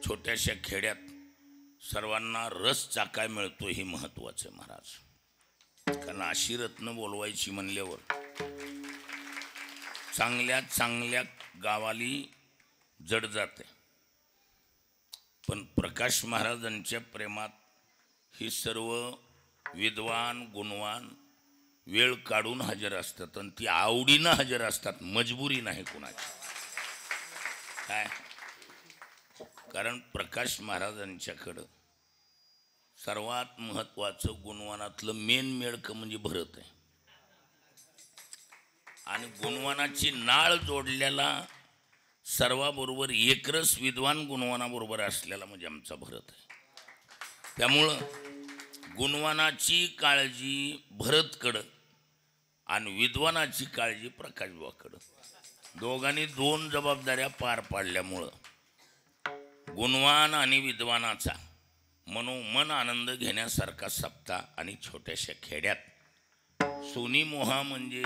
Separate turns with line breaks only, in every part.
छोट्याशा खेड्यात सर्वांना रस चाकाय मिळतो हे महत्त्वाचं आहे महाराज. कारण अशी रत्न बोलवायची म्हणल्यावर चांगल्या चांगल्या गावाली जड जाते. पण प्रकाश महाराजांच्या प्रेमात ही सर्व विद्वान गुणवान वेळ काढून हजर असतात आणि ती आवडीनं हजर असतात, मजबुरी नाही कुणाची. काय कारण प्रकाश महाराजांच्याकडं सर्वात महत्त्वाचं गुणवानातलं मेन मेळकं म्हणजे भरत आहे. आणि गुणवानाची नाळ जोडलेला सर्वाबरोबर एकरस विद्वान गुणवानाबरोबर असलेला म्हणजे आमचा भरत आहे. त्यामुळं गुणवानाची काळजी भरतकडं आणि विद्वानाची काळजी प्रकाशबाकडं, दोघांनी दोन जबाबदाऱ्या पार पाडल्यामुळं गुणवान आणि विद्वानाचा मनोमन आनंद घेण्यासारखा सप्ताह आणि छोट्याशा खेड्यात सोनी मोहा म्हणजे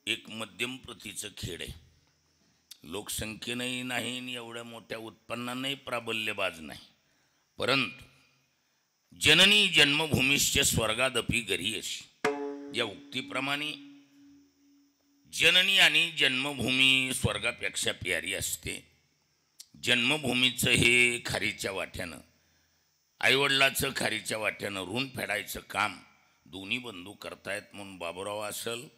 एक मध्यम प्रतीचं खेड आहे. लोकसंख्येनंही नाही आणि एवढ्या मोठ्या उत्पन्नानंही प्राबल्यबाज नाही, परंतु जननी जन्मभूमीश्च स्वर्गादपि गरीयसी या उक्तीप्रमाणे जननी आणि जन्मभूमी स्वर्गापेक्षा प्यारी असते. जन्मभूमीचं हे खारीच्या वाट्यानं, आईवडिलाचं खारीच्या वाट्यानं ऋण फेडायचं काम दोन्ही बंधू करतायत म्हणून बाबूराव असेल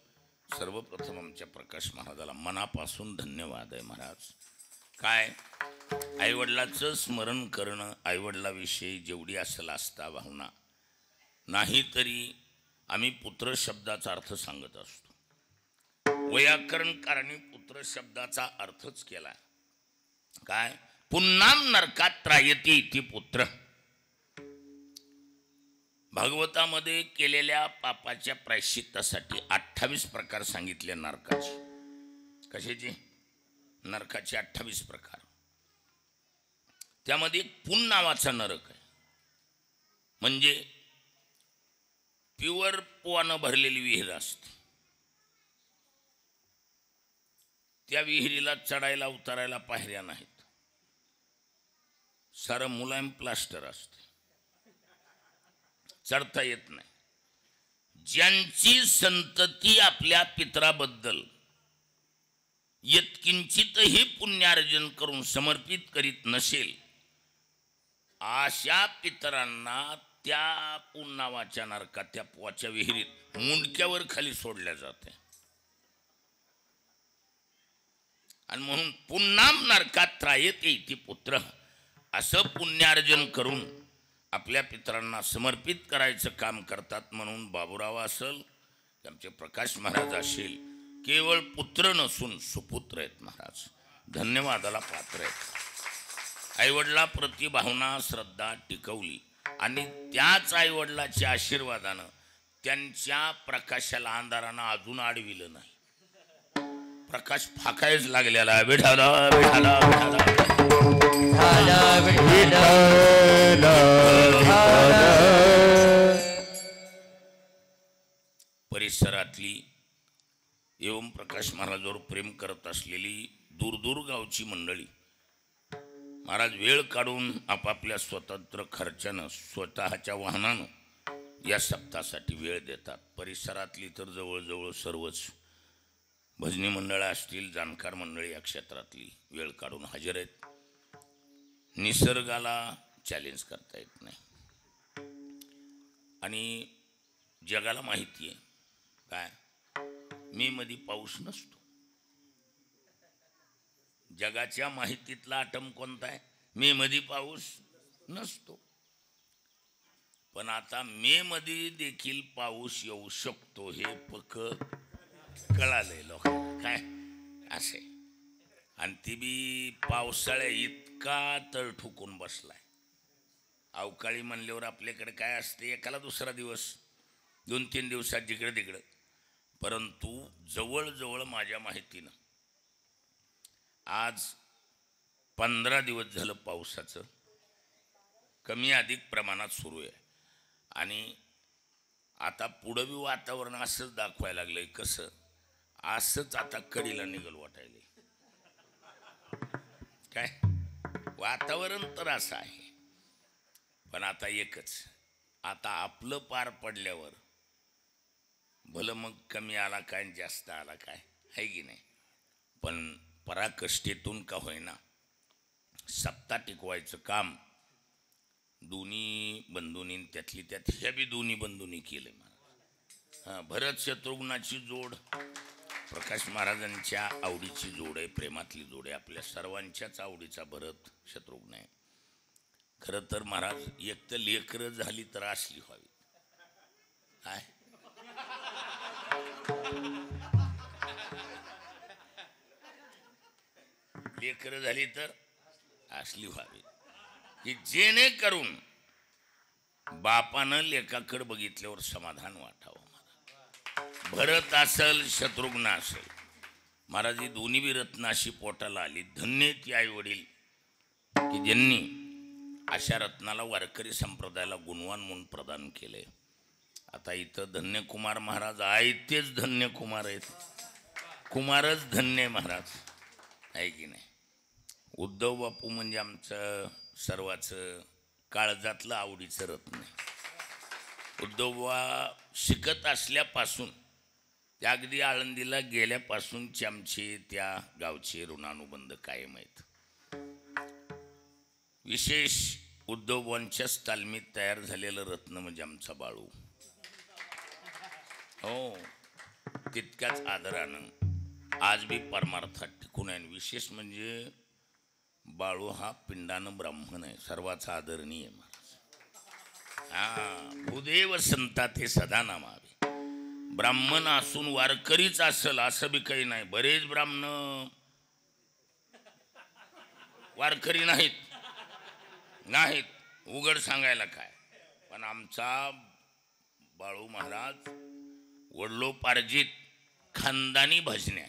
सर्वप्रथम आमच्या प्रकाश महाराजाला मनापासून धन्यवाद आहे महाराज. काय आईवडिलाचं स्मरण करणं, आईवडिलाविषयी जेवढी असेल आस्था भावना नाही तरी आम्ही पुत्र शब्दाचा अर्थ सांगत असतो. वैयाकरणकारांनी पुत्र शब्दाचा अर्थच केला. काय पुन्नाम नरकात त्रायते इति पुत्र. भागवतामध्ये केलेल्या पापाच्या प्रायश्चित्तासाठी 28 प्रकार सांगितले नरकाचे. कशाचे? नरकाचे 28 प्रकार. त्यामध्ये पुन नावाचा नरक आहे, म्हणजे प्युअर पोवानं भरलेली विहीर असते. त्या विहिरीला चढायला उतरायला पायऱ्या नाहीत, सारं मुलायम प्लास्टर असते, चढता येत नाही. ज्यांची संतती आपल्या पितराबद्दल यत्किंचितही पुण्यार्जन करून समर्पित करीत नसेल अशा पितरांना त्या पुन नावाच्या नरकात, त्या पोवाच्या विहिरीत मुंडक्यावर खाली सोडल्या जाते. आणि म्हणून पुन्नाम नरकात त्रायते इति पुत्र, असं पुण्यार्जन करून आपल्या पितरांना समर्पित करायचं काम करतात. म्हणून बाबूराव असेल आमचे प्रकाश महाराज असेल केवळ पुत्र नसून सुपुत्र आहेत महाराज, धन्यवादाला पात्र आहेत. आईवडिलाप्रती भावना श्रद्धा टिकवली आणि त्याच आईवडिलाच्या आशीर्वादानं त्यांच्या प्रकाशाला अंधारानं अजून अडविलं नाही. प्रकाश फाकायच लागलेला. विठाला विठाला परिसरातली एवं प्रकाश महाराजांवर प्रेम करत असलेली दूरदूर गावची मंडळी महाराज वेळ काढून आपापल्या स्वतंत्र खर्चानं स्वतःच्या वाहनानं या सप्ताहासाठी वेळ देतात. परिसरातली तर जवळजवळ सर्वच भजनी मंडळं असतील, जाणकार मंडळी या क्षेत्रातली वेळ काढून हजर आहेत. निसर्गाला चॅलेंज करता येत नाही आणि जगाला माहिती आहे काय मे मध्ये पाऊस नसतो. जगाच्या माहितीतला आटम कोणता आहे? मे मध्ये पाऊस नसतो. पण आता मे मध्ये देखील पाऊस येऊ शकतो हे पक्क कळालंय लोकांना. काय असे आणि ती बी पावसाळ्या इतका तळ ठोकून बसलाय. अवकाळी म्हणल्यावर आपल्याकडे काय असते, एकाला दुसरा दिवस 2-3 दिवसात जिकडं तिकडं. परंतु जवळजवळ माझ्या माहितीनं आज 15 दिवस झालं पावसाचं कमी अधिक प्रमाणात सुरू आहे. आणि आता पुढं बी वातावरण असंच दाखवायला लागलंय. कसं असंच आता कडीला निघल वाटायले काय वातावरण तर असं आहे. पण आता एकच, आता आपलं पार पडल्यावर भलं मग कमी आला काय जास्त आला काय आहे की नाही, पण पराकष्टेतून का होईना सत्ता टिकवायचं काम दोन्ही बंधूंनी, त्यातली त्यात ह्या बी दोन्ही बंधूंनी केले. हां, भरत शत्रुघ्नाची जोड प्रकाश महाराजांच्या आवडीची जोड आहे, प्रेमातली जोड आहे, आपल्या सर्वांच्याच आवडीचा भरत शत्रुघ्न आहे. खरं तर महाराज एक तर लेकरं झाली तर असली व्हावी. काय लेकरं झाली तर असली व्हावी की जेणेकरून बापानं लेकाकडे बघितल्यावर समाधान वाटावं. भरत असल शत्रुघ्न असेल, महाराज ही दोन्ही बी रत्न अशी पोटाला आली. धन्य ती आई वडील की ज्यांनी अशा रत्नाला वारकरी संप्रदायाला गुणवान म्हणून प्रदान केले. आता इथं धन्यकुमार महाराज आहे तेच धन्यकुमार आहेत, कुमारच धन्य महाराज आहे की नाही. उद्धव बापू म्हणजे आमचं सर्वाचं काळजातलं आवडीचं रत्न आहे. उद्धवबा शिकत असल्यापासून त्या अगदी आळंदीला गेल्यापासूनचे आमचे त्या गावचे ऋणानुबंध कायम आहेत. विशेष उद्धवबांच्याच तालमीत तयार झालेलं रत्न म्हणजे आमचा बाळू. हो, तितक्याच आदरानं आज बी परमार्थात टिकून आहे. विशेष म्हणजे बाळू हा पिंडानं ब्राह्मण आहे, सर्वाचा आदरणीय महाराज. हा, भूदेव संता ते सदा नामावे. ब्राह्मण असून वारकरीच असेल असं बी काही नाही. बरेच ब्राह्मण वारकरी नाहीत उघड सांगायला काय. पण आमचा बाळू महाराज वडलोपार्जित खानदानी भजने,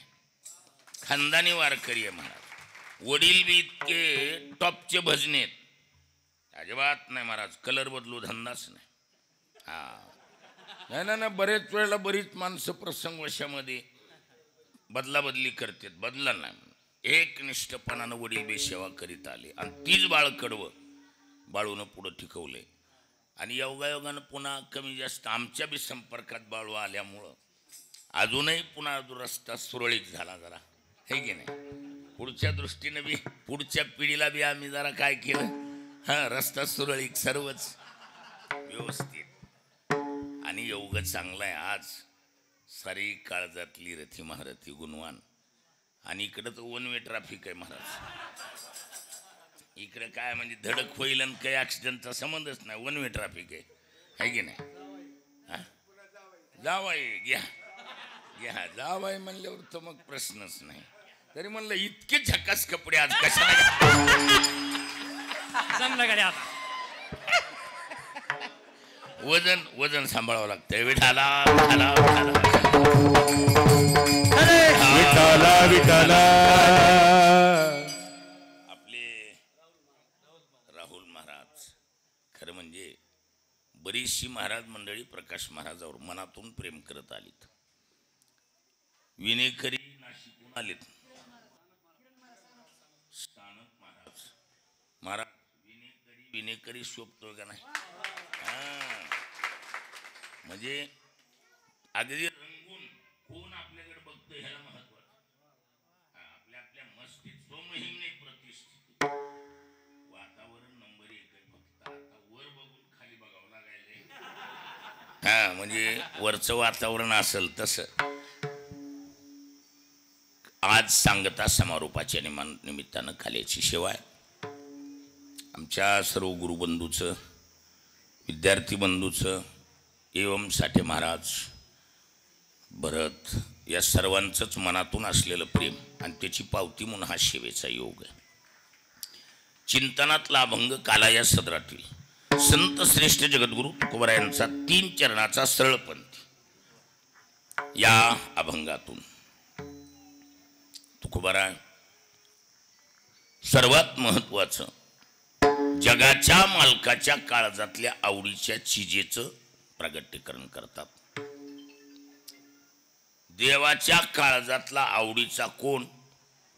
खानदानी वारकरी आहे महाराज. वडील बी इतके टॉपचे भजने आहेत, अजिबात नाही महाराज कलर बदलू धंदाच नाही. हा नाही, बरेच वेळेला बरीच माणसं प्रसंग वशामध्ये बदलाबदली करतात, बदला नाही. एकनिष्ठपणानं वडील बी सेवा करीत आले आणि तीच बाळ कडवं बाळूनं पुढं टिकवले. आणि योगायोगानं पुन्हा कमी जास्त आमच्या बी संपर्कात बाळू आल्यामुळं अजूनही पुन्हा रस्ता सुरळीत झाला जरा, हे की नाही. पुढच्या दृष्टीनं बी पुढच्या पिढीला बी आम्ही जरा काय केलं, हां, रस्ता सुरळीत सर्वच व्यवस्थित. आणि योग चांगला आहे आज. सारी काळजातली रथी महारथी गुणवान. आणि इकडं तर वन वे ट्रॅफिक आहे महाराज. इकडे काय म्हणजे धडक होईल आणि काही ॲक्सिडेंटचा संबंधच नाही, वन वे ट्रॅफिक आहे की नाही. हां, जावाय घ्या जावाय म्हणल्यावर तर मग प्रश्नच नाही. तरी म्हणलं इतके झकास कपडे आज कशाला वजन सांभाळावं लागतंय. विठाला आपले राहुल महाराज खरं म्हणजे बरीचशी महाराज मंडळी प्रकाश महाराजावर मनातून प्रेम करत आलीत. विनेकरी नाशिकहून आलेत. महाराज विनेकरी शोभतो का नाही. म्हणजे अगदी रंगून कोण आपल्याकडे बघतो ह्याला महत्वाचं. आपल्या मस्तीत स्वमहिम नाही प्रतिष्ठित. वातावरण नंबर 1 आहे. फक्त आता वर बघून खाली बघावं लागायलंय. हा, म्हणजे वरचं वातावरण असेल तसं. आज सांगता समारोपाच्या निमित्तानं खाल्याची सेवा आहे. आमच्या सर्व गुरुबंधूचं, विद्यार्थी बंधूचं, एवम साठे महाराज, भरत या सर्वांचंच मनातून असलेलं प्रेम आणि त्याची पावती म्हणून हा सेवेचा योग आहे. चिंतनातला अभंग काला या सदरातील संत श्रेष्ठ जगद्गुरु तुकोबारायांचा 3 चरणाचा सरळपंथी. या अभंगातून तुकोबाराय सर्वात महत्वाचं जगाच्या मालकाच्या काळजातल्या आवडीच्या चिजेचं प्रगटीकरण करतात. देवाच्या काळजातला आवडीचा कोण,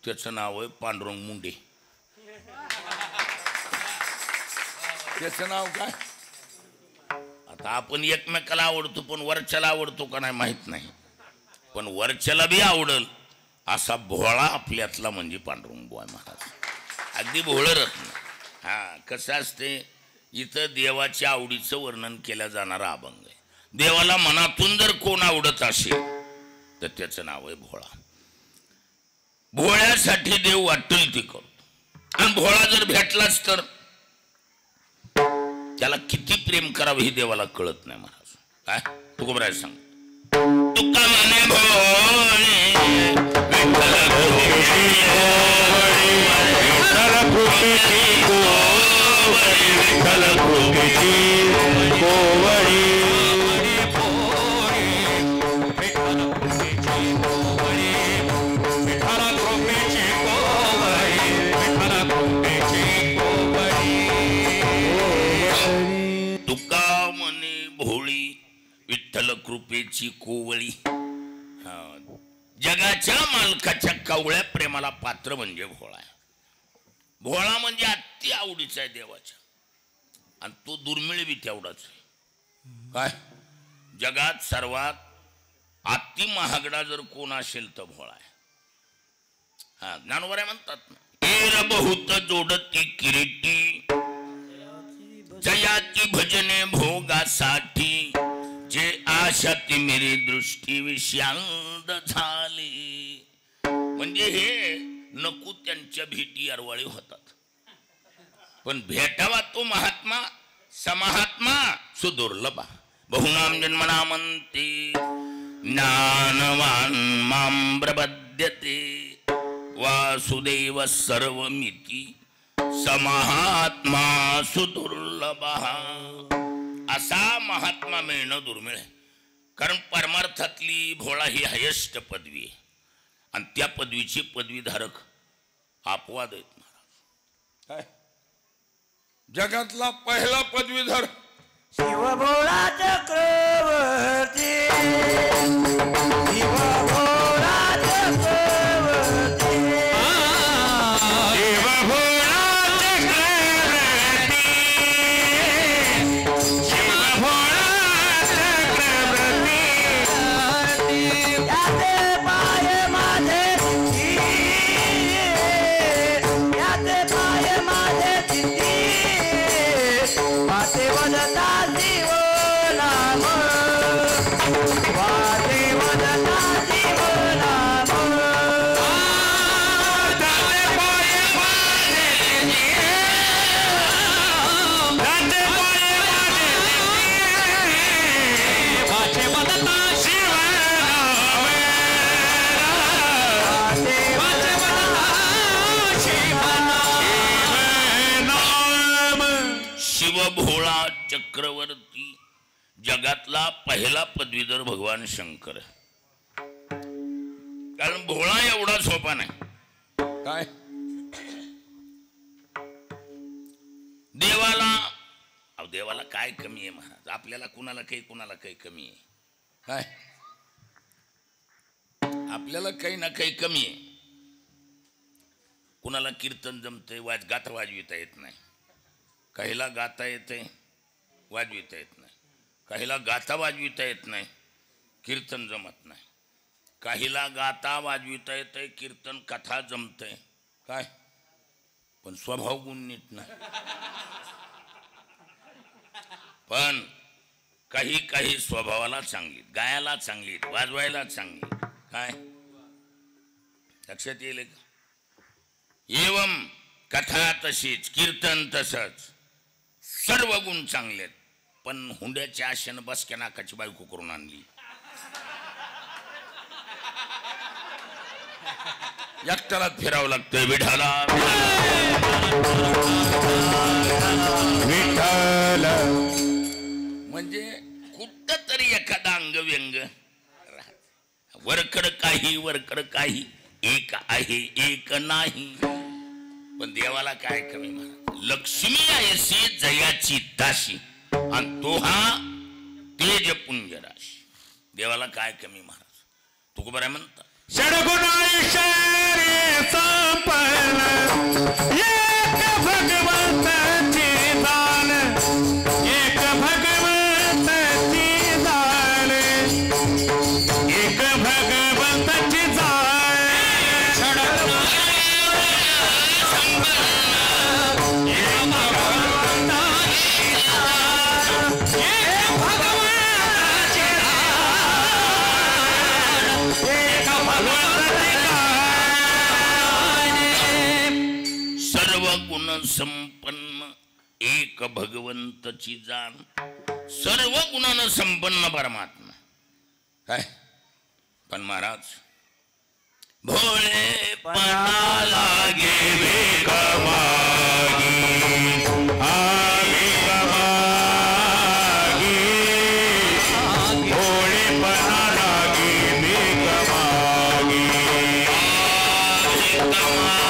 त्याचं नाव आहे पांडुरंग मुंडे.
त्याचं नाव काय?
आता आपण एकमेकाला आवडतो पण वरच्याला आवडतो का नाही माहित नाही, पण वरच्याला बी आवडल असा भोळा आपल्यातला म्हणजे पांडुरंग बुवा महाराज. अगदी भोळं रत्न. हा कसं असते, इथं देवाच्या आवडीचं वर्णन केलं जाणारा अभंग आहे. देवाला मनातून जर कोण आवडत असेल तर त्याचं नाव आहे भोळा. भोळ्यासाठी देव वाटेल ते करतो. आणि भोळा जर भेटलाच तर त्याला किती प्रेम करावं हे देवाला कळत नाही महाराज. काय तुकोबराय सांग, तुका म्हणे भोळे विठ्ठल विठ्ठल कृपेची कोवळी. जगाच्या मालकाच्या कवळ्या प्रेमाला पात्र म्हणजे भोळा. भोळा म्हणजे अति आवडीचा आहे देवाच्या, आणि तो दुर्मिळ बी तेवढाच आहे. काय जगात सर्वात अति महागडा जर कोण असेल तर भोळा आहे. हा ज्ञानोबराय म्हणतात ना, एर बहुत जोडती किरीटी जयाची भजने भोगासाठी, जे आशा ती मेरी दृष्टी विषांद झाली. म्हणजे हे नको त्यांच्या भेटी अरवाळी होतात, पण भेटावा तो महात्मा समहात्मा सुदुर्लभा. बहुनाम जन्मना म्हणते ज्ञानवान मां प्रपद्यते, वासुदेव सर्वमिती समहात्मा सुदुर्लभा. असा महात्मा मिळणं दुर्मिळ आहे, कारण परमार्थातली भोळा ही हायेस्ट पदवी आहे, आणि त्या पदवीचे पदवीधारक अपवाद आहेत महाराज.
जगातला पहिला पदवीधर
शिवभोळा चक्रवर्ती, शिवभोळा चक्रवर्ती, शिवभोळा चक्रवर्ती, शिवभोळा चक्रवर्ती. याचे पाय माझे याचे पाय माझे चित्ती, वाटे वदता जीवनाम, वाटे वदता जीवनाम. याचे पाय माझे याचे पाय माझे वाटे वदता जीवनाम, वाटे वदता जीवनाम.
शिवभोळा चक्रवर्ती जगातला पहिला पदवीधर भगवान शंकर. कारण भोळा एवढा सोपा नाही.
काय
देवाला काय कमी आहे महाराज? आपल्याला कुणाला काही कमी आहे
काय?
आपल्याला काही ना काही कमी आहे. कुणाला कीर्तन जमतंय, गाता वाजविता येत नाही. काहीला गाता येते वाजविता येत नाही. काहीला गाता वाजविता येत नाही, कीर्तन जमत नाही. काहीला गाता वाजविता येतंय, कीर्तन कथा जमतंय. काय पण स्वभाव गुण नीट नाही. पण काही काही स्वभावाला चांगली, गायला चांगली, वाजवायला चांगली. काय लक्षात येईल का? एवम कथा तशीच, कीर्तन तसंच, सर्व गुण चांगले. पण हुंड्याच्या आशेनं बसक्या नाकाची बायको करून आणली. एकट्यालाच फिरावं लागतंय विठाला.
विठ्ठल
म्हणजे कुठं तरी एखादा अंग व्यंग, वरकड काही एक आहे एक नाही. पण देवाला काय कमी महाराज? लक्ष्मी आहेसी जयाची दाशी, आणि तो हा तेज पुंज राशी. देवाला काय कमी महाराज? तुकोबराय म्हणतात
षडगुणाईश्वरी संपन्न एक भगवंताची दान,
संपन्न एक भगवंतची जाण सर्व गुणानं संपन्न परमात्मा
काय
पण महाराज भोळे पणा लागे भीक मागी भीक मागी भोळे पणा लागे भीक मागी भीक मागे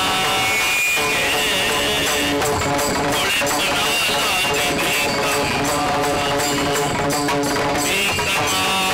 भोळे पणा लागे भीक मागी भीक मागे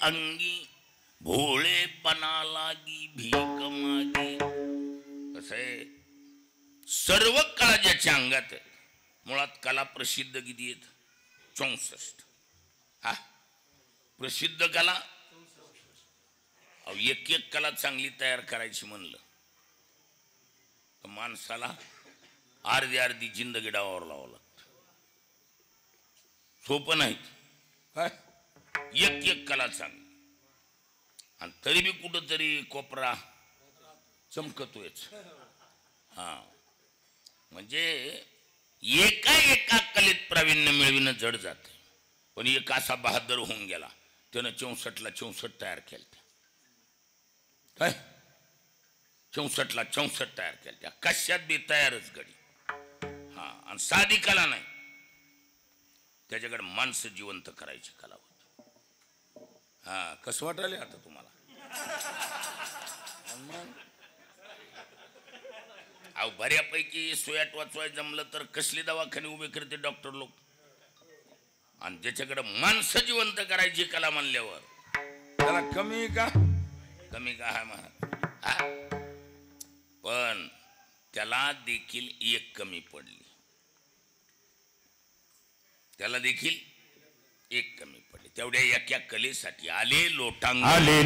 अंगी भोळेपणा लागी भीक मागे. कसं आहे सर्व कला ज्याच्या अंगात आहे मुळात कला प्रसिद्ध किती आहेत 64. हा प्रसिद्ध कला एक एक कला चांगली तयार करायची म्हणलं तर माणसाला अर्धी अर्धी जिंदगी डावावर लावावं लागतं. सोपं नाही एक एक कला चांगली आणि तरी बी कुठंतरी कोपरा चमकतोयच. हा म्हणजे एका एका कलेत प्रावीण्य मिळविणं जड जात पण एक असा बहादर होऊन गेला त्यानं 64ला 64 तयार केल्या. काय 64ला 64 तयार केल्या कशात बी तयारच गडी. हा आणि साधी कला नाही त्याच्याकडे माणसं जिवंत करायची कला होती. हा कसं वाटायला आता तुम्हाला अहो बऱ्यापैकी सोयाट वाचवाय जमलं तर कसले दवाखाने उभे करते डॉक्टर लोक आणि ज्याच्याकडे माणसं जिवंत करायची कला म्हणल्यावर
त्याला कमी का
आहे महाराज. पण त्याला देखील एक कमी पडली. त्याला देखील एक कमी पडली. तेवढ्या एका कलेसाठी आले लोटांगणी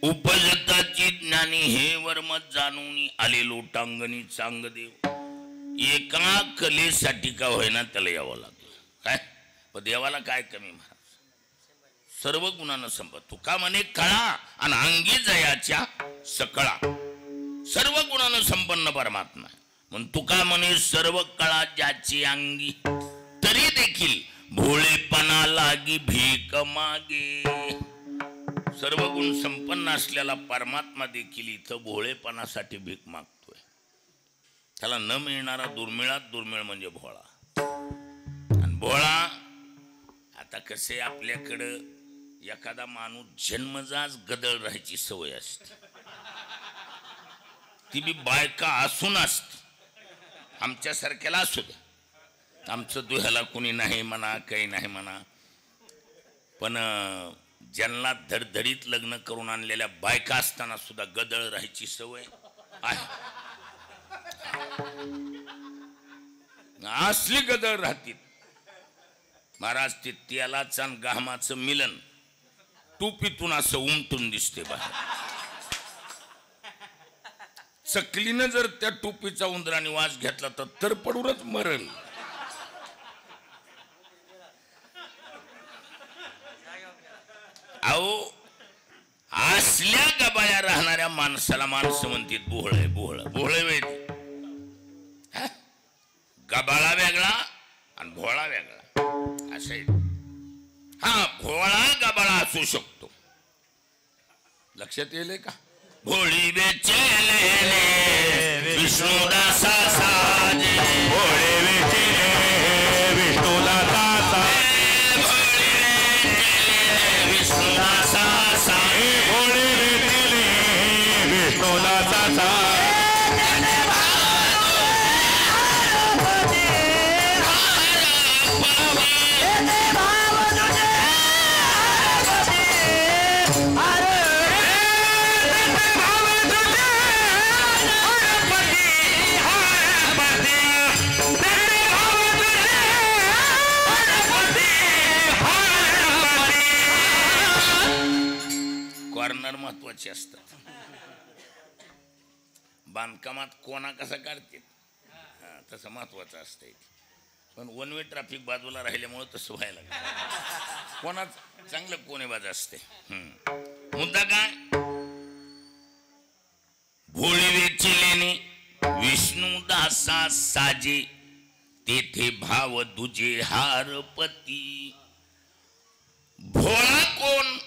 उपजताची ज्ञानी हे वर्म जाणून आले लोटांगणी चांगदेव. एका कलेसाठी का होईना त्याला यावं लागलं. काय पण देवाला काय कमी महाराज सर्व गुणानं संपत. तुका म्हणे कळा आणि अंगी जयाच्या सकळा सर्व गुणानं संपन्न परमात्मा म्हणून तुका म्हणे सर्व कळा ज्याची अंगी तरी देखील भोळेपणा लागी भीक मागे. सर्व गुण संपन्न असलेला परमात्मा देखील इथं भोळेपणासाठी भीक मागतोय. त्याला न मिळणारा दुर्मिळात दुर्मिळ म्हणजे भोळा. आणि भोळा आता कसे आपल्याकडं एखादा माणूस जन्मजाच गदळ राहायची सवय असते ती बी बायका असून असते. आमच्यासारख्याला असू द्या आमचं दुह्याला कोणी नाही म्हणा काही नाही म्हणा पण ज्यांना धडधडीत लग्न करून आणलेल्या बायका असताना सुद्धा गदळ राहायची सवय आहे. असली गदळ राहतील महाराज ते तेलाचं आणि घामाचं मिलन टोपीतून असं उमटून दिसते बाहेर. चकलीनं जर त्या टोपीचा उंदराने वास घेतला तर पडूनच मरल. अहो असल्या गबाळ्या राहणाऱ्या माणसाला माणसं म्हणतात बोहळ बोहळ बोहळ वेळ. गबाळा वेगळा आणि भोळा वेगळा असं आहे. हा भोळा गबाळा असू शकतो. लक्षात येईल का? भोळी बेचेले विष्णुदासा साजे
भोळे वेचेले विष्णुदासा साजे
विष्णुदासा साजे
भोळे वेचेले विष्णुदासा साजे
कॉर्नर महत्वाचे असतात. बांधकामात कोणा कसा काढते तसं महत्वाचं असतंय. पण वन वे ट्रॅफिक बाजूला राहिल्यामुळे तसं व्हायला लागलं. कोणाच चांगलं कोणेबाज असते. मुद्दा काय? भोळी वेचिलेने विष्णुदासा साजे तेथे भाव दुजे हारपती. भोळा कोण?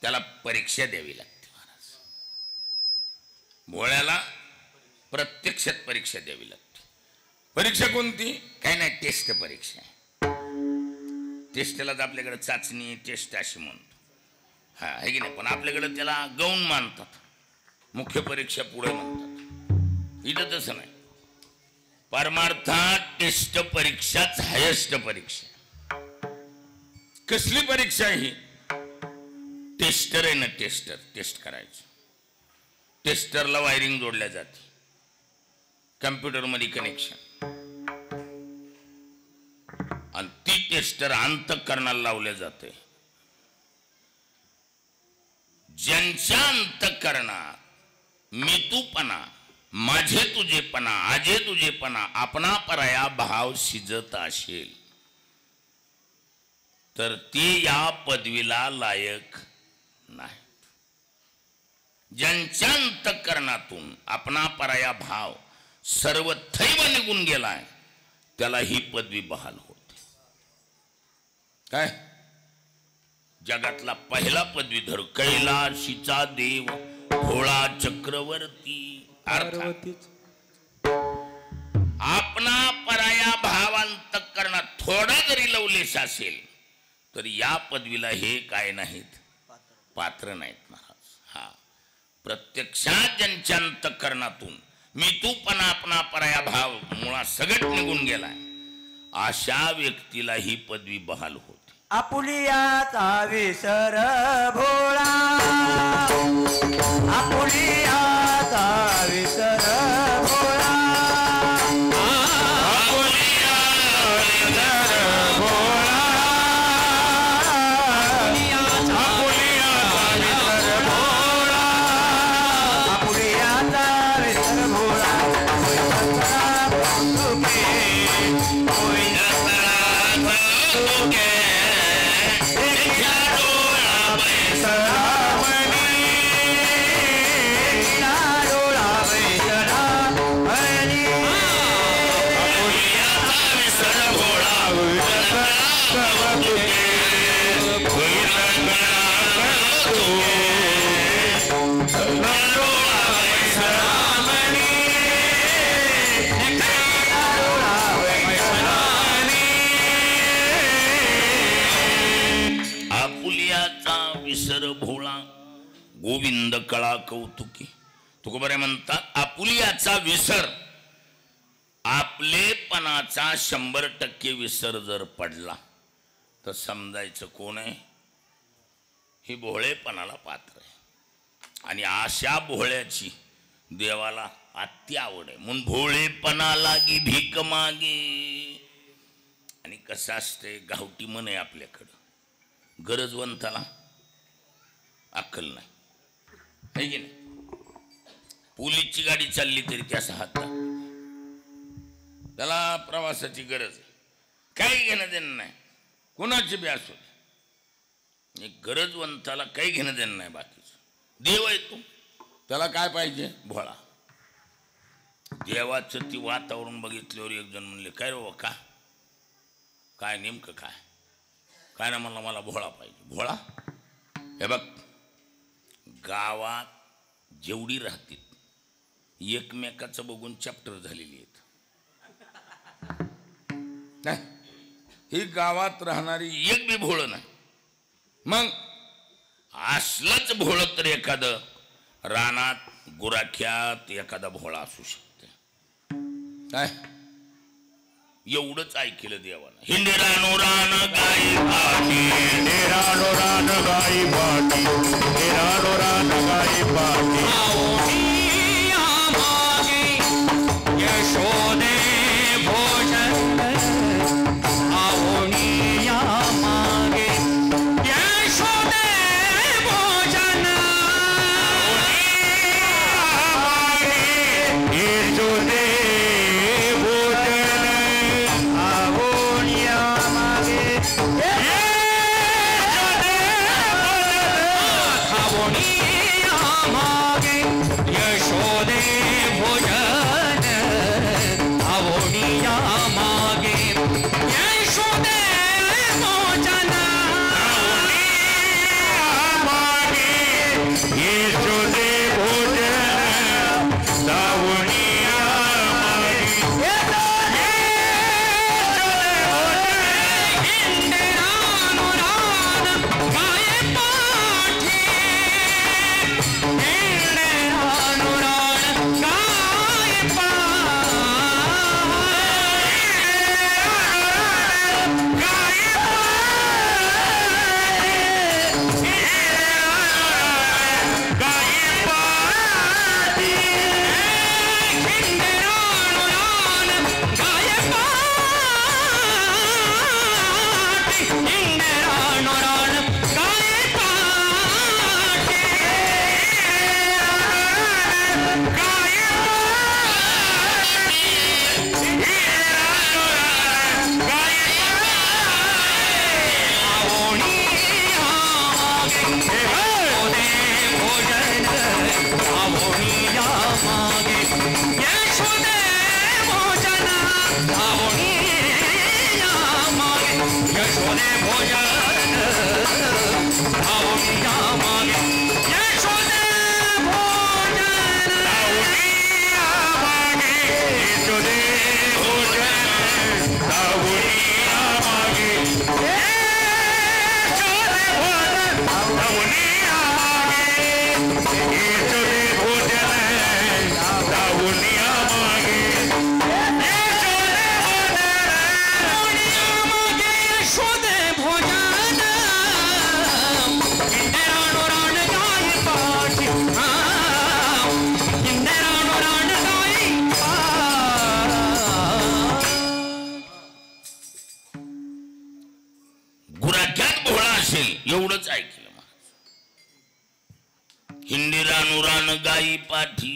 त्याला परीक्षा द्यावी लागते महाराज. भोळ्याला प्रत्यक्षात परीक्षा द्यावी लागते. परीक्षा कोणती? काय नाही, टेस्ट परीक्षा. टेस्टलाच आपल्याकडे चाचणी टेस्ट अशी म्हणतो. हा आहे की नाही? पण आपल्याकडे त्याला गौण मानतात. मुख्य परीक्षा पुढे म्हणतात. इथं तसं नाही. परमार्थात टेस्ट परीक्षाच हायेस्ट परीक्षा. कसली परीक्षा ही? टेस्टर आहे ना, टेस्टर. टेस्ट करायचं. टेस्टरला वायरिंग जोडल्या जाते. कम्प्युटरमध्ये कनेक्शन. आणि ती टेस्टर अंतःकरणाला लावल्या जाते. ज्यांच्या अंतःकरणात मी तूपणा, माझे तुझेपणा, आजे तुझेपणा, आपणा पराया भाव शिजत असेल तर ते या पदवीला लायक नाही. ज्यांच्या अंतःकरणातून आपणा पराया भाव सर्वथैव निघून गेलाय त्याला ही पदवी बहाल होते. काय? जगातला पहिला पदवीधर कैलाशीचा देव भोळा चक्रवर्ती. आपणा पराया भाव अंतःकरणात थोडा जरी लवलेश असेल तर या पदवीला हे काय नाहीत, पात्र नाहीत महाराज. हा प्रत्यक्षात ज्यांच्या अंतःकरणातून मी तू पण आपणा पराया भाव मुळा सगट निघून गेलाय अशा व्यक्तीला ही पदवी बहाल होते.
आपुलियाचा विसर भोळा, आपुलियाचा विसर भोळा,
भोळा गोविंद कळा कौतुकी. तुकोबारे म्हणतात आपुलियाचा विसर, आपलेपणाचा 100% विसर जर पडला तर समजायचं कोण आहे? ही भोळेपणाला पात्र आहे. आणि अशा भोळ्याची देवाला अति आवड आहे. म्हणून भोळेपणा लागी भीक मागे. आणि कसं असते गावठी मन आहे आपल्याकडं, गरजवंताला अक्कल नाही है की नाही. पोलीसची गाडी चालली तरी त्याचा हात दाखवतो. त्याला प्रवासाची गरज आहे, काही घेणं देणं नाही, कोणाची बी असो. गरजवंताला काही घेणं देणं नाही. बाकीचं देव आहे तो, त्याला काय पाहिजे भोळा. देवाचं ती वातावरण बघितल्यावर एक जण म्हणले काय रे का काय नेमकं काय काय ना म्हणलं मला भोळा पाहिजे. भोळा हे बघ, गावात जेवढी राहतील एकमेकाचं बघून चॅप्टर झालेली आहेत. ही गावात राहणारी एक बी भोळं नाही. मग असलंच भोळं तर एखादं रानात गुराख्यात एखादा भोळा असू शकते. काय एवढंच ऐकलं देवानं. हिंडरानो रान गाई पाटी,
हिंडरानो रान गाई पाटी, हिंडरानो रान गाई पाटी.
आवनिया मागे यशोदे भोजन, आवनिया मागे यशोदे भोजन,
यशोदे
एवढंच ऐकलं. हिंडरानो रान गाई पाठी